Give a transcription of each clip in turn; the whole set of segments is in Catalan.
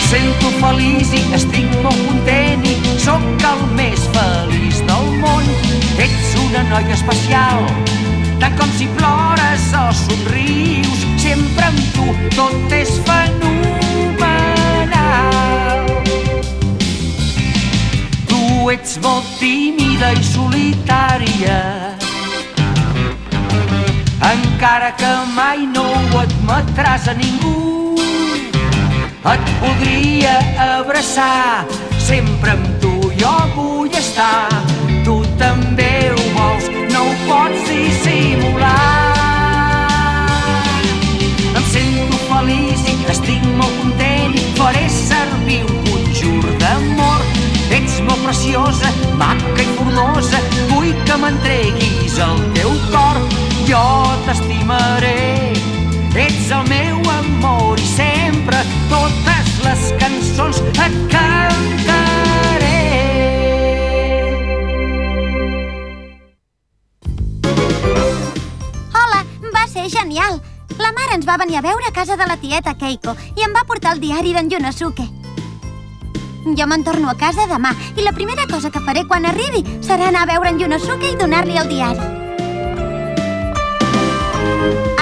sento feliç i estic molt content i sóc el més feliç del món. Ets una noia especial, tant com si plores o somrius. Sempre amb tu tot és fenomenal. Tu ets molt tímida i solitària, encara que mai no ho admetràs a ningú. Et podria abraçar, sempre amb tu jo vull estar. Tu també ho vols, no ho pots dissimular. Em sento feliç i estic molt content i faré servir un conjur d'amor. Ets molt preciosa, maca i formosa, vull que m'entreguis el teu cor. Jo t'estimaré, ets el meu amor i sempre totes les cançons et cantaré. Hola, va ser genial. La mare ens va venir a veure a casa de la tieta Keiko i em va portar el diari d'en Yunosuke. Jo me'n torno a casa demà i la primera cosa que faré quan arribi serà anar a veure en Yunosuke i donar-li el diari.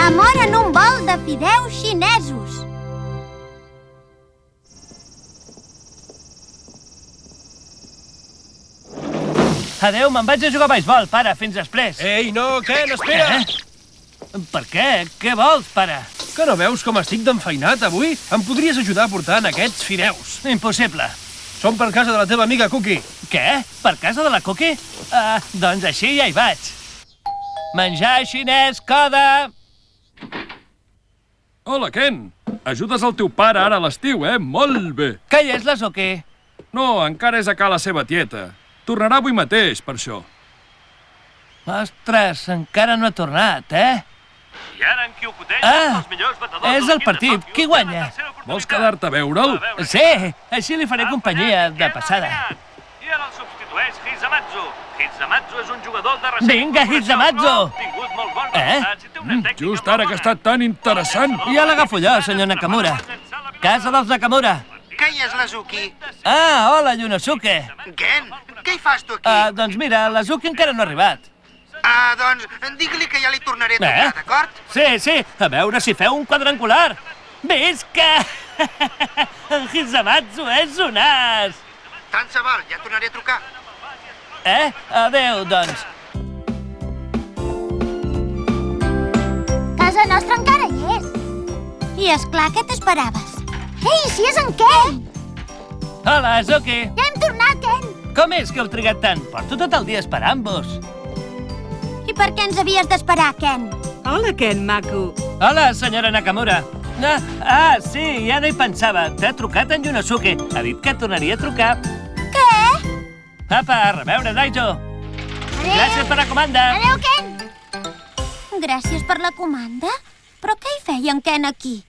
Amor en un bol de fideus xinesos. Adéu, me'n vaig a jugar a beisbol, pare. Fins després. Ei, no, Ken, espera! Per què? Què vols, pare? Que no veus com estic d'enfeinat avui? Em podries ajudar portant aquests fideus. Impossible. Són per casa de la teva amiga Cookie. Què? Per casa de la Cookie? Doncs així ja hi vaig. Menjar xinès, coda! Hola, Ken. Ajudes el teu pare ara a l'estiu, Molt bé. Que hi és la Zuki? No, encara és a ca la seva tieta. Tornarà avui mateix, per això. Ostres, encara no ha tornat, I ara en Kyokutella, els millors batedors és el partit. Qui guanya? Vols quedar-te a veure'l? Sí, així li faré companyia de passada. I ara el substitueix Hizamatsu. Hizamatsu és un jugador de recent... Vinga, Hizamatsu! Ha tingut molt bons resultats i té una tècnica... Just ara que ha estat tan interessant. Ja l'agafo jo, senyor Nakamura. Casa dels Nakamura. Què hi és la Zuki? Hola, Yunosuke. Ken, què hi fas tu aquí? Doncs mira, la Zuki encara no ha arribat. Doncs digue-li que ja li tornaré a trucar, d'acord? Sí, a veure si feu un quadrangular. Visca! En Hizamatsu és un as! Tant se val, ja tornaré a trucar. Adéu, doncs. Casa nostra encara hi és. I esclar, què t'esperaves? Ei, si és en Ken! Hola, Zuki. Ja hem tornat, Ken! Com és que heu trigat tant? Porto tot el dia esperant-vos. I per què ens havies d'esperar, Ken? Hola, Ken, maco. Hola, senyora Nakamura. Sí, ja no hi pensava. T'ha trucat en Yunosuke. Ha dit que tornaria a trucar. Què? Apa, a reveure, Daijo. Adéu. Gràcies per la comanda. Adéu, Ken! Gràcies per la comanda? Però què hi feia en Ken aquí?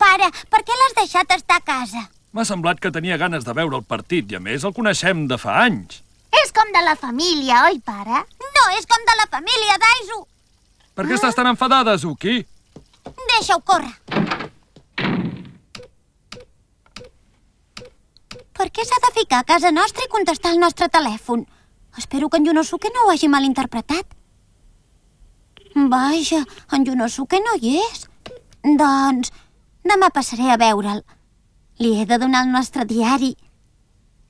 Pare, per què l'has deixat estar a casa? M'ha semblat que tenia ganes de veure el partit i, a més, el coneixem de fa anys. És com de la família, oi, pare? No és com de la família, Daizu! Per què estàs tan enfadada, Zuki? Deixa-ho córrer. Per què s'ha de ficar a casa nostra i contestar el nostre telèfon? Espero que en Yunosuke no ho hagi malinterpretat. Vaja, en Yunosuke no hi és. Doncs demà passaré a veure'l. Li he de donar el nostre diari.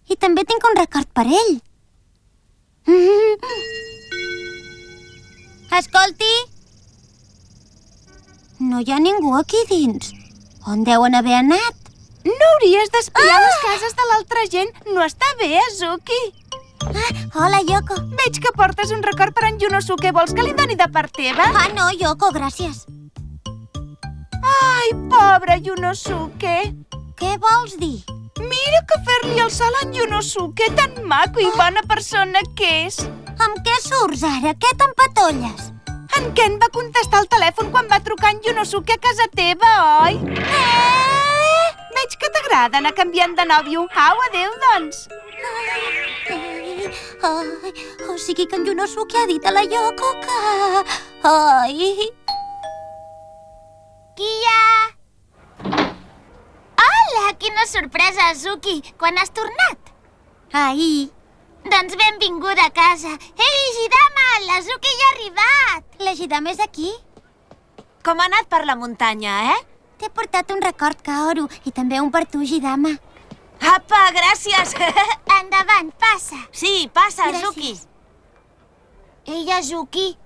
I també tinc un record per ell. Escolti! No hi ha ningú aquí dins. On deuen haver anat? No hauries d'espiar les cases de l'altra gent. No està bé, Azuki. Hola, Yoko. Veig que portes un record per en Yunosuke. Vols que li doni de part teva? No, Yoko, gràcies. Ai, pobre Yunosuke. Què vols dir? Mira que fer-li el salt a en Yunosuke, tan maco i bona persona que és. Amb què surts ara? Què t'empatolles? En Ken va contestar el telèfon quan va trucar en Yunosuke a casa teva, oi? Veig que t'agrada anar canviant de nòvio. Au, adéu, doncs. O sigui que en Yunosuke ha dit a la Yoko que... Ai... Qui hi ha? Hola, quina sorpresa, Azuki! Quan has tornat? Ahir. Doncs benvinguda a casa. Ei, Gidama, l'Azuki ja ha arribat! La Gidama és aquí? Com ha anat per la muntanya, T'he portat un record, Kaoru, i també un per tu, Gidama. Apa, gràcies! Endavant, passa. Sí, passa, Gràcies. Azuki. Ei, Azuki,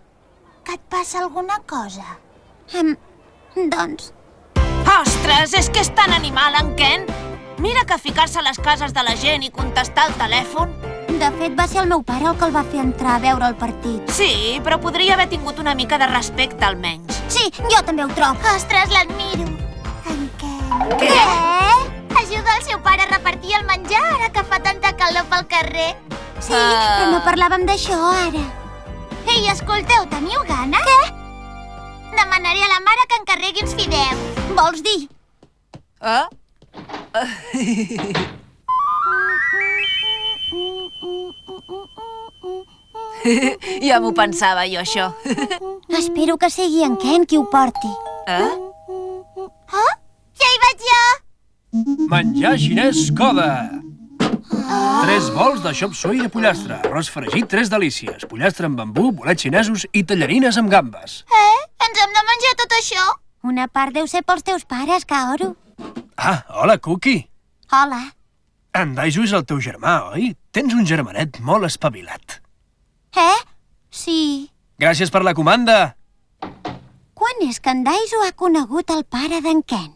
que et passa alguna cosa? Doncs... Ostres, és que és tan animal, en Ken! Mira que ficar-se a les cases de la gent i contestar el telèfon. De fet, va ser el meu pare el que el va fer entrar a veure el partit. Sí, però podria haver tingut una mica de respecte, almenys. Sí, jo també ho trobo. Ostres, l'admiro. En Ken... Què? Ajuda el seu pare a repartir el menjar ara que fa tanta calor pel carrer. Sí, però no parlàvem d'això ara. Ei, escolteu, teniu gana? Què? Demanaré a la mare que encarregui uns fideus. Vols dir? Ja m'ho pensava, jo, això. Espero que sigui en Ken qui ho porti. Ja hi vaig jo! Menjar xinès Coda. 3 bols de xop suey de pollastre, arròs fregit, 3 delícies, pollastre amb bambú, bolets xinesos i tallarines amb gambes. Ens hem de menjar tot això? Una part deu ser pels teus pares, Kaoru. Ah, hola, Cookie. Hola. En Daizu és el teu germà, oi? Tens un germanet molt espavilat. Sí. Gràcies per la comanda. Quan és que en Daizu ha conegut el pare d'en Ken?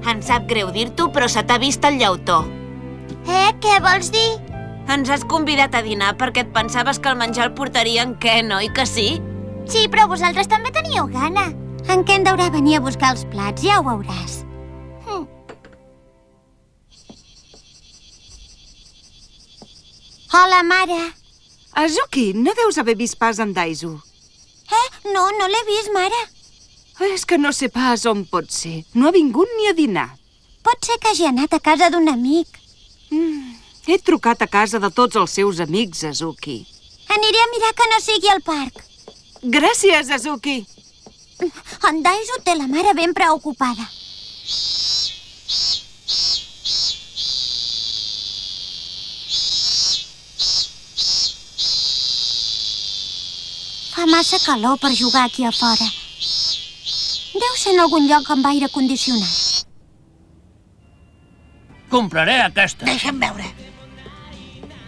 Em sap greu dir-t'ho, però se t'ha vist el llautó. Què vols dir? Ens has convidat a dinar perquè et pensaves que el menjar el portaria en Ken, oi que sí? Sí, però vosaltres també teníeu gana. En Ken deurà venir a buscar els plats, ja ho veuràs. Hola, mare. Azuki, no deus haver vist pas en Daizu. No, no l'he vist, mare. És que no sé pas on pot ser. No ha vingut ni a dinar. Pot ser que hagi anat a casa d'un amic. He trucat a casa de tots els seus amics, Azuki. Aniré a mirar que no sigui al parc. Gràcies, Azuki. En Daizu té la mare ben preocupada. Fa massa calor per jugar aquí a fora. Deu ser en algun lloc amb aire condicionat. Compraré aquesta. Deixa'm veure.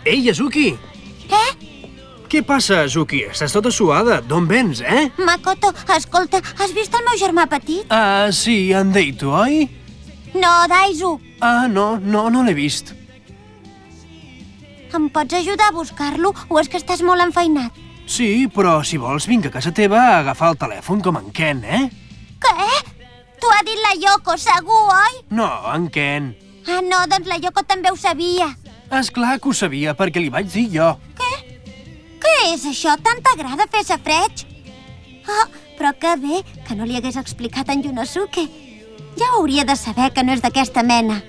Ei, Azuki! Què passa, Azuki? Estàs tota suada. D'on vens, Makoto, escolta, has vist el meu germà petit? Ah, sí, en Deito, oi? No, Daizu. Ah, no l'he vist. Em pots ajudar a buscar-lo o és que estàs molt enfeinat? Sí, però si vols vinc a casa teva a agafar el telèfon com en Ken, Què? T'ho ha dit la Yoko, segur, oi? No, en Ken. Ah, no, doncs la Yoko també ho sabia. És clar que ho sabia, perquè li vaig dir jo. Què és això? Tant t'agrada fer safreig? Oh, però que bé que no li hagués explicat en Yunosuke. Ja ho hauria de saber que no és d'aquesta mena.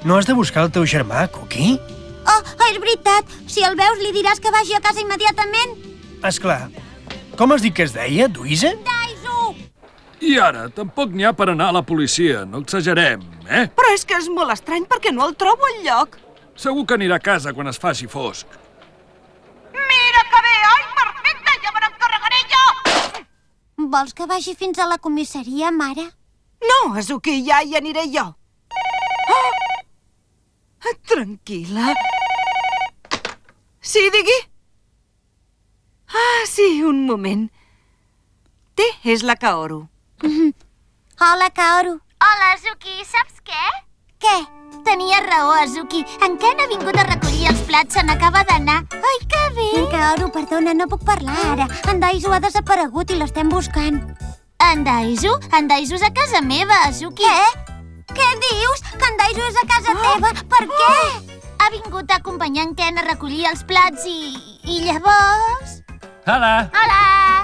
No has de buscar el teu germà, Cookie? Oh, és veritat. Si el veus, li diràs que vagi a casa immediatament. És clar. Com has dit que es deia, Duise? Daizu! I ara, tampoc n'hi ha per anar a la policia, no exagerem, Però és que és molt estrany perquè no el trobo enlloc. Segur que anirà a casa quan es faci fosc. Mira que bé! Ai, perfecte! Ja me n'encarregaré jo! Vols que vagi fins a la comissaria, mare? No, Azuki, ja hi aniré jo. Tranquil·la. Sí, digui? Ah, sí, un moment. Té, és la Kaoru. Hola, Kaoru. Hola, Azuki. Saps què? Què? Tenies raó, Azuki. En Ken ha vingut a recollir els plats, se n'acaba d'anar. Ai, que bé! Kaoru, perdona, no puc parlar ara. En Daizu ha desaparegut i l'estem buscant. En Daizu? En Daizu és a casa meva, Azuki. Què dius? Que en Daizu és a casa teva? Per què? Ha vingut a acompanyar en Ken a recollir els plats i llavors... Hola. Hola!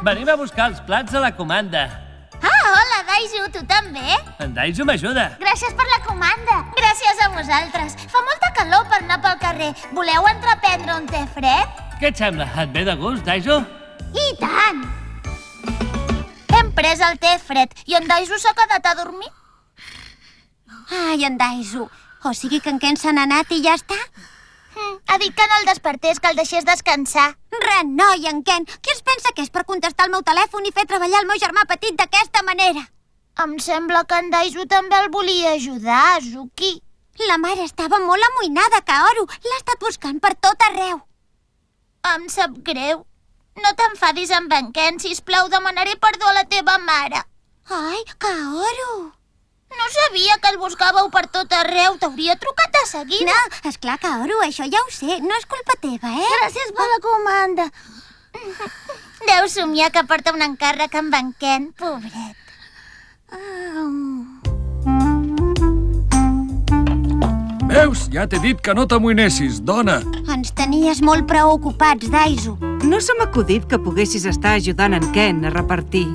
Venim a buscar els plats a la comanda. Ah, hola, Daizu, tu també? En Daizu m'ajuda. Gràcies per la comanda. Gràcies a vosaltres. Fa molta calor per anar pel carrer. Voleu entrar a prendre un te fred? Què et sembla? Et ve de gust, Daizu? I tant! Hem pres el té fred i en Daisu s'ha quedat a dormir. Ai, en Daisu. O sigui que en Ken se n'ha anat i ja està? Ha dit que no el despertés, que el deixés descansar. Renoi, en Ken. Qui es pensa que és per contestar al meu telèfon i fer treballar el meu germà petit d'aquesta manera? Em sembla que en Daisu també el volia ajudar, Azuki. La mare estava molt amoïnada, Kaoru. L'ha estat buscant per tot arreu. Em sap greu. No t'enfadis amb en Ken, sisplau. Demanaré perdó a la teva mare. Ai, Kaoru. No sabia que el buscàveu per tot arreu. T'hauria trucat de seguida. No, esclar, Kaoru, això ja ho sé. No és culpa teva, eh? Gràcies per la comanda. Deu somiar que porta un encàrrec amb en Ken, pobret. Veus? Ja t'he dit que no t'amoïnessis, dona. Ens tenies molt preocupats, Daisu. No se m'ha acudit que poguessis estar ajudant en Ken a repartir.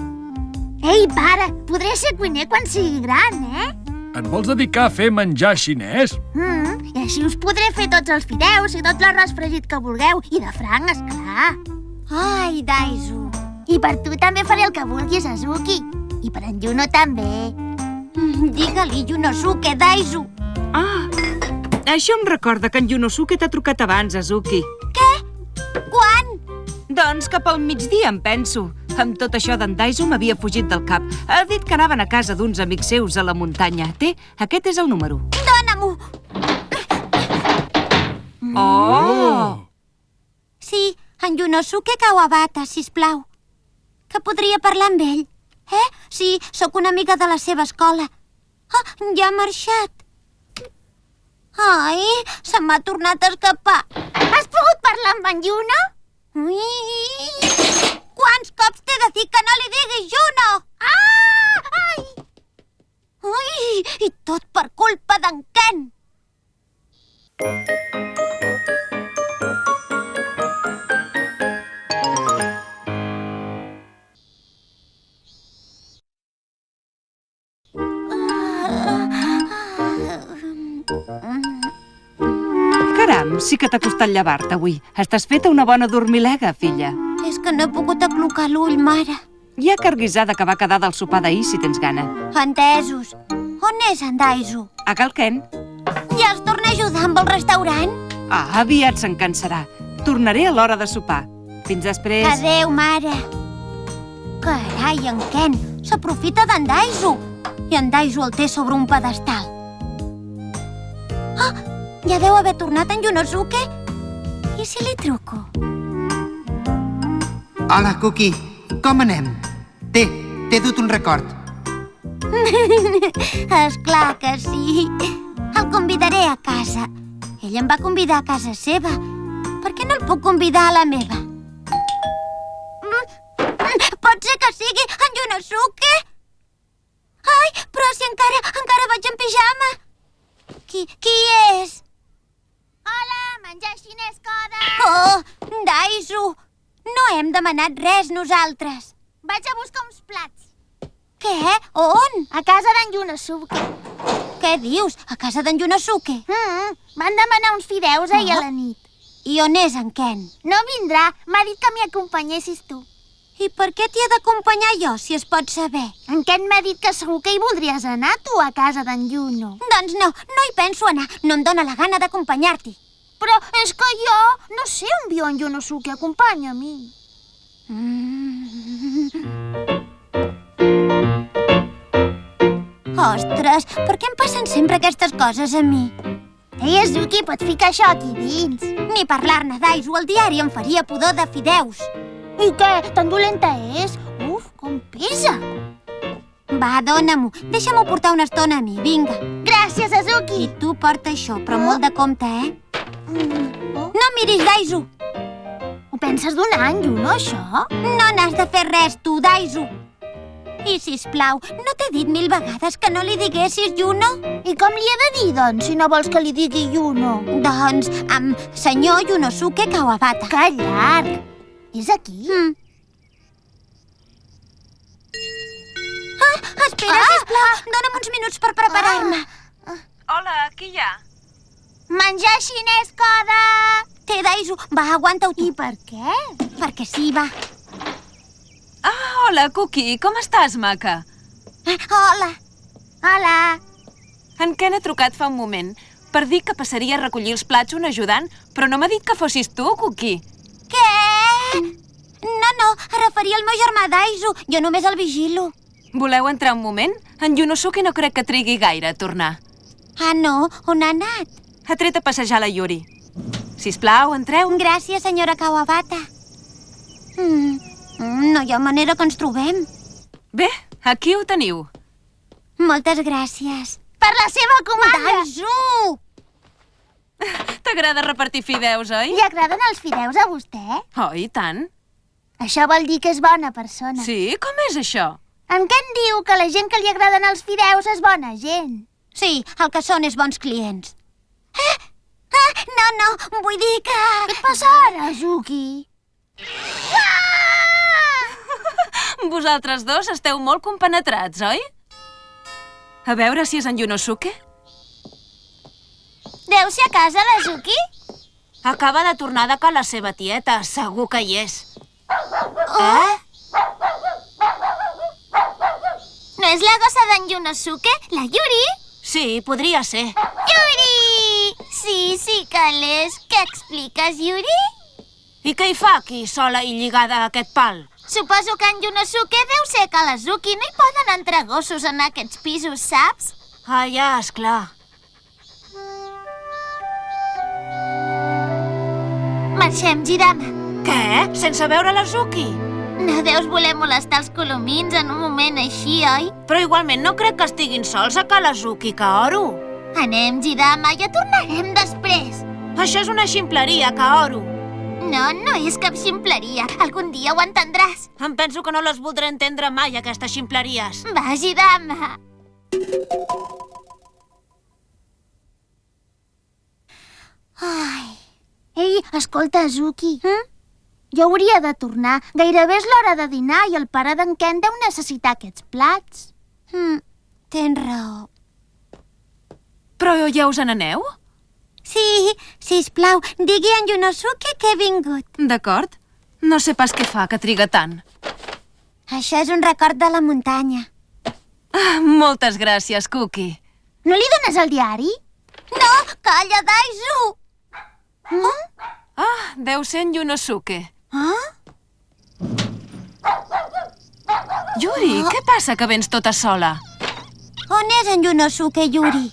Ei, pare, podré ser cuiner quan sigui gran, eh? Et vols dedicar a fer menjar xinès? I així us podré fer tots els fideus i tot l'arròs fregit que vulgueu. I de franc, esclar. Ai, Daisu. I per tu també faré el que vulguis, Azuki. I per en Juno també. Digue-li Yunosuke, Daisu. Ah, això em recorda que en Yunosuke t'ha trucat abans, Azuki. Què? Quan? Doncs cap al migdia, em penso. Amb tot això d'en Daisu m'havia fugit del cap. Ha dit que anaven a casa d'uns amics seus a la muntanya. Té, aquest és el número. Dóna-m'ho! Oh! Sí, en Yunosuke Kawabata, sisplau. Que podria parlar amb ell. Sí, sóc una amiga de la seva escola. Ah, ja ha marxat. Ai, se m'ha tornat a escapar. Has pogut parlar amb en Juno? Quants cops t'he de dir que no li diguis Juno? Ah! Ai! Ui, i tot per culpa d'en Ken. Caram, sí que t'ha costat llevar-te avui. Estàs feta una bona dormilega, filla. És que no he pogut aclocar l'ull, mare. Hi ha carguissada que va quedar del sopar d'ahir, si tens gana. Entesos. On és en Daisu? A cal Ken? Ja els torna a ajudar amb el restaurant? Ah, aviat se'n cansarà. Tornaré a l'hora de sopar. Fins després. Adéu, mare. Carai, en Ken s'aprofita d'en Daisu. I en Daisu el té sobre un pedestal. Ah, ja deu haver tornat en Yunosuke. I si li truco? Hola, Cookie. Com anem? T'he dut un record. Esclar que sí. El convidaré a casa. Ell em va convidar a casa seva. Per què no el puc convidar a la meva? Pot ser que sigui en Yunosuke? Ai, però si encara vaig en pijama. Qui és? Hola, menjar xinès, Koda! Oh, Daisu! No hem demanat res, nosaltres. Vaig a buscar uns plats. Què? On? A casa d'en Yunosuke. Què dius? A casa d'en Yunosuke? Van demanar uns fideus ahir a la nit. I on és en Ken? No vindrà. M'ha dit que m'hi acompanyessis tu. I per què t'hi he d'acompanyar jo, si es pot saber? En Ken m'ha dit que segur que hi voldries anar, tu, a casa d'en Juno. Doncs no hi penso anar. No em dóna la gana d'acompanyar-t'hi. Però és que jo no sé on viu en Yunosuke. Acompanya a mi. Ostres, per què em passen sempre aquestes coses a mi? Ei, Azuki, pots ficar això aquí dins. Ni parlar-ne, Daisu, el diari em faria pudor de fideus. I què? Tan dolenta és? Uf, com pesa! Va, dóna-m'ho. Deixa-m'ho portar una estona a mi, vinga. Gràcies, Azuki. I tu porta això, però molt de compte, No miris, Daisu. Ho penses donar en Juno, això? No n'has de fer res, tu, Daisu. I, sisplau, no t'he dit 1000 vegades que no li diguessis Juno? I com li he de dir, doncs, si no vols que li digui Juno? Doncs, amb senyor Yunosuke Kawabata. Que llarg! És aquí? Espera, sisplau, dóna'm uns minuts per preparar-me. Hola, qui hi ha? Menjar xinès, Koda! Té, Daisu, va, aguanta-ho tu. I per què? Perquè sí, va. Ah, Hola, Cookie, com estàs, maca? Hola. Hola. En Ken ha trucat fa un moment per dir que passaria a recollir els plats un ajudant, però no m'ha dit que fossis tu, Cookie. Què? No, es referia al meu germà Daizu. Jo només el vigilo. Voleu entrar un moment? En Yunosuke no crec que trigui gaire a tornar. Ah, no? On ha anat? Ha tret a passejar la Yuri. Sisplau, entreu. Gràcies, senyora Kawabata. No hi ha manera que ens trobem. Bé, aquí ho teniu. Moltes gràcies. Per la seva comanda! Daizu! T'agrada repartir fideus, oi? Li agraden els fideus a vostè? Oh, i tant. Això vol dir que és bona persona. Sí? Com és això? En Ken diu que la gent que li agraden els fideus és bona gent. Sí, el que són és bons clients. No, vull dir que... Què et passa ara, Zuki? Vosaltres dos esteu molt compenetrats, oi? A veure si és en Yunosuke. Deu ser a casa, la Zuki? Acaba de tornar de la seva tieta. Segur que hi és. No és la gossa d'en Yunosuke? La Yuri? Sí, podria ser. Yuri! Sí que l'és. Què expliques, Yuri? I què hi fa aquí, sola i lligada a aquest pal? Suposo que en Yunosuke deu ser que a la Zuki no hi poden entrar gossos en aquests pisos, saps? Ah, ja, esclar. Marxem, Jirama. Què? Sense veure la Zuki? No deus voler molestar els colomins en un moment així, oi? Però igualment no crec que estiguin sols a Kalazuki, Kaoru. Anem, Jirama, ja tornarem després. Això és una ximpleria, Kaoru. No és cap ximpleria. Algun dia ho entendràs. Em penso que no les voldré entendre mai, aquestes ximpleries. Va, Jirama. Ei, escolta, Zuki. Jo hauria de tornar. Gairebé és l'hora de dinar i el pare d'en Ken deu necessitar aquests plats. Tens raó. Però ja us n'aneu? Sí, sisplau, digui a en Yunosuke que he vingut. D'acord. No sé pas què fa que triga tant. Això és un record de la muntanya. Moltes gràcies, Cookie. No li dones el diari? No, calla, Daizu! Deu ser en Yunosuke. Yuri, què passa que vens tota sola? On és en Yunosuke, Yuri?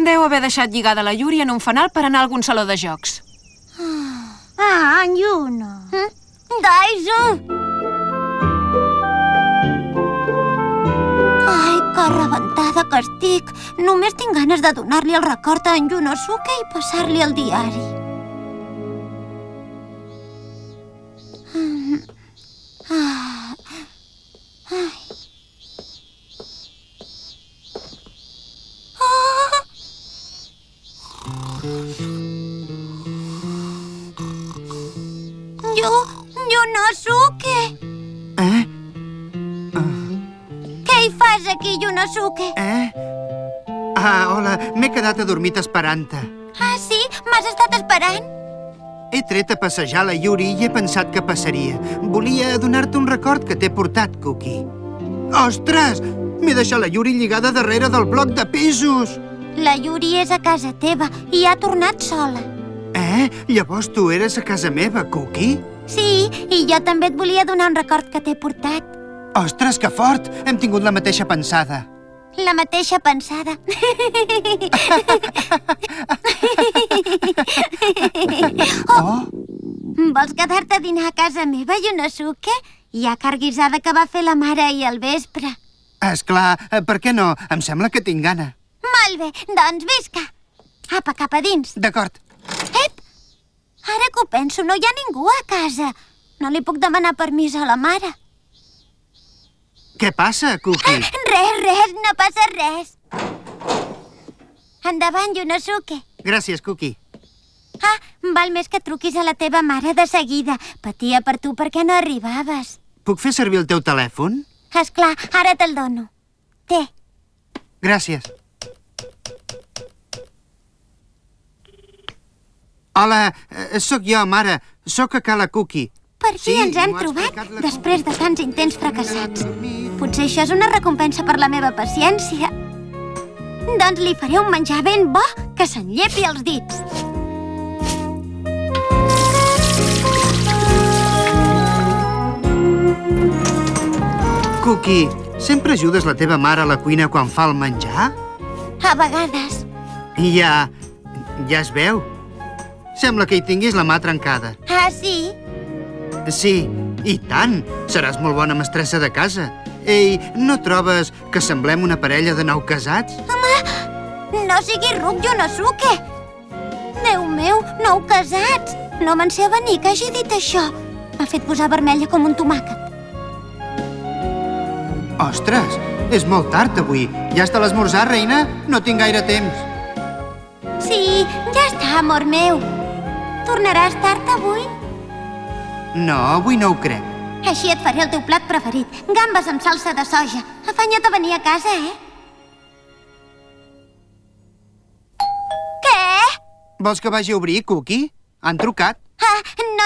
Deu haver deixat lligada la Yuri en un fanal per anar a algun saló de jocs. En Yuno. Daizu! Ai, que rebentada que estic. Només tinc ganes de donar-li el record a en Yunosuke i passar-li el diari. Yunosuke! Què hi fas aquí, Yunosuke? Hola, m'he quedat adormit esperant-te. Ah, sí? M'has estat esperant? He tret a passejar la Yuri i he pensat que passaria. Volia donar-te un record que t'he portat, Cookie. Ostres! M'he deixat la Yuri lligada darrere del bloc de pisos! La Yuri és a casa teva i ha tornat sola. Llavors tu eres a casa meva, Cookie? Sí, i jo també et volia donar un record que t'he portat. Ostres, que fort! Hem tingut la mateixa pensada. La mateixa pensada. Vols quedar-te a dinar a casa meva, Yunosuke? Hi ha carn guisada que va fer la mare ahir al vespre. Esclar, per què no? Em sembla que tinc gana. Molt bé, doncs visca. Apa, cap a dins. D'acord. Ep! Ara que ho penso, no hi ha ningú a casa. No li puc demanar permís a la mare. Què passa, Cookie? Res, no passa res. Endavant, Yunosuke. Gràcies, Cookie. Val més que truquis a la teva mare de seguida. Patia per tu perquè no arribaves. Puc fer servir el teu telèfon? Esclar, ara te'l dono. Té. Gràcies. Hola, sóc jo, mare. Sóc a Cala Cookie. Per fi Sí, ens hem m'ho ha trobat explicat la després de tants intents fracassats. Potser això és una recompensa per la meva paciència. Doncs li faré un menjar ben bo que s'enllepi els dits. Cookie, sempre ajudes la teva mare a la cuina quan fa el menjar? A vegades. Ja es veu. Sembla que hi tinguis la mà trencada. Ah, sí? Sí, i tant. Seràs molt bona mestressa de casa. Ei, no trobes que semblem una parella de nou casats? No sigui ruc, Yonosuke! Déu meu, nou casats! No me'n sé avenir que hagi dit això. M'ha fet posar vermella com un tomàquet. Ostres, és molt tard avui. Ja està l'esmorzar, reina? No tinc gaire temps. Sí, ja està, amor meu. Tornaràs tard avui? No, avui no ho crec. Així et faré el teu plat preferit. Gambes amb salsa de soja. Afanya't a venir a casa, eh? Què? Vols que vagi a obrir, Cookie? Han trucat. Ah,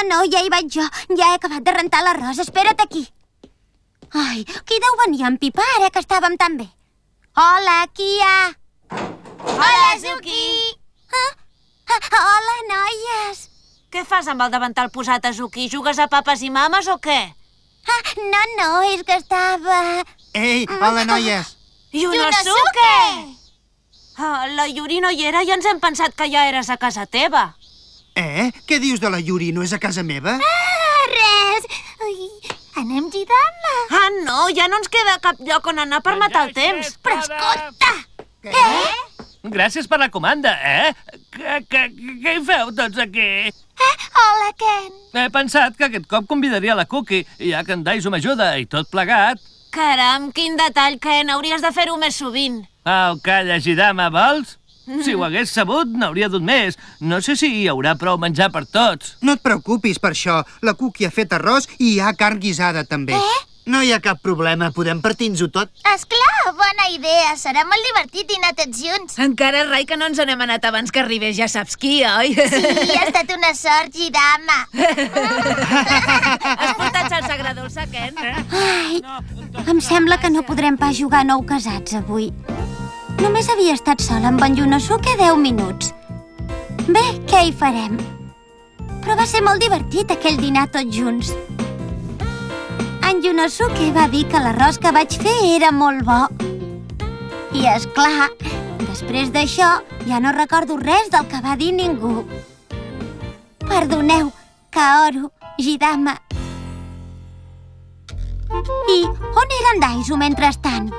no, ja hi vaig jo. Ja he acabat de rentar l'arròs. Espera't aquí. Ai, qui deu venir a empipar ara que estàvem tan bé? Hola, qui hi ha? Hola, Zuki! Hola, noies! Què fas amb el davantal posat, Zuki? Jugues a papes i mames o què? No, és que estava... Ei, hola, noies! Yonosuke! La Yuri no hi era i ens hem pensat que ja eres a casa teva. Què dius de la Yuri? No és a casa meva? Res! Ui, anem, Jidama? Ah, no, ja no ens queda cap lloc on anar per matar el temps. Però escolta! Gràcies per la comanda, Què hi feu tots aquí? Hola, Ken. He pensat que aquest cop convidaria la Cookie, ja que en Daiso m'ajuda i tot plegat. Caram, quin detall, Ken. Hauries de fer-ho més sovint. Au, calla, Jidama, vols? Si ho hagués sabut, n'hauria dut més. No sé si hi haurà prou menjar per tots. No et preocupis per això. La Cookie ha fet arròs i hi ha carn guisada, també. No hi ha cap problema, podem partir-nos-ho tot. Esclar, bona idea. Serà molt divertit dinar tots junts. Encara rai que no ens n'hem anat abans que arribés ja saps qui, oi? Sí, ha estat una sort, Jidama. Has portat salsa agradolça, Ken? Ai, em sembla que no podrem pas jugar a nou casats avui. Només havia estat sola amb en Yonosuke 10 minuts. Bé, què hi farem? Però va ser molt divertit aquell dinar tots junts. En Yonosuke va dir que l'arròs que vaig fer era molt bo. I, és clar, després d'això ja no recordo res del que va dir ningú. Perdoneu, Kaoru, Jidama. I on era en Daiso mentrestant?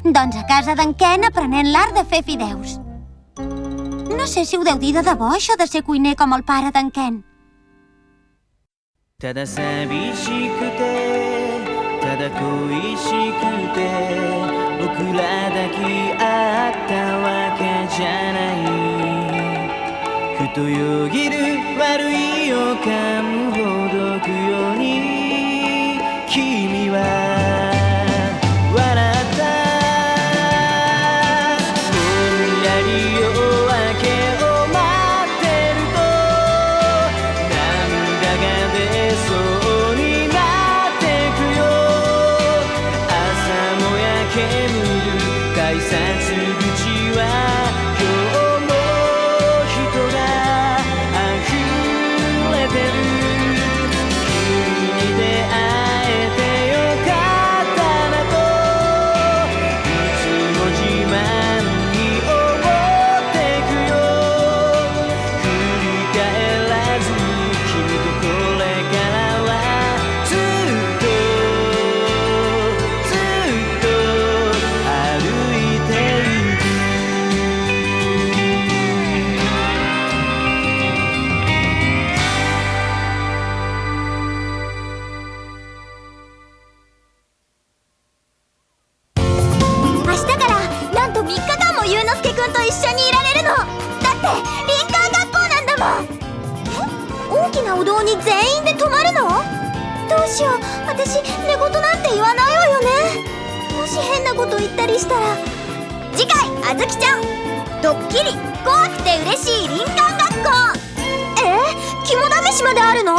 Doncs a casa d'en Ken aprenent l'art de fer fideus. No sé si ho deu dir de debò, això de ser cuiner com el pare d'en Ken. ただ寂しくてただ恋しくて僕ら抱き合ったわけじゃないふとよぎる悪い予感ほどくように君は笑ったぼんやり夜明けを待ってると涙が出そうになってくよ朝も焼ける改札口は今日も人が溢れてる君に出会えてよかったなといつも自慢に思ってくよ振り返らず君とこれからはずっとずっと歩いてゆく明日からなんと3日間もゆうのすけくんと一緒にいられるの。だって林間学校なんだもん。大きなお堂に全員で泊まるの？どうしよう、私寝言なんて言わないわよね。もし変なこと言ったりしたら。次回あずきちゃんドッキリ怖くて嬉しい林間学校。肝試しまであるの？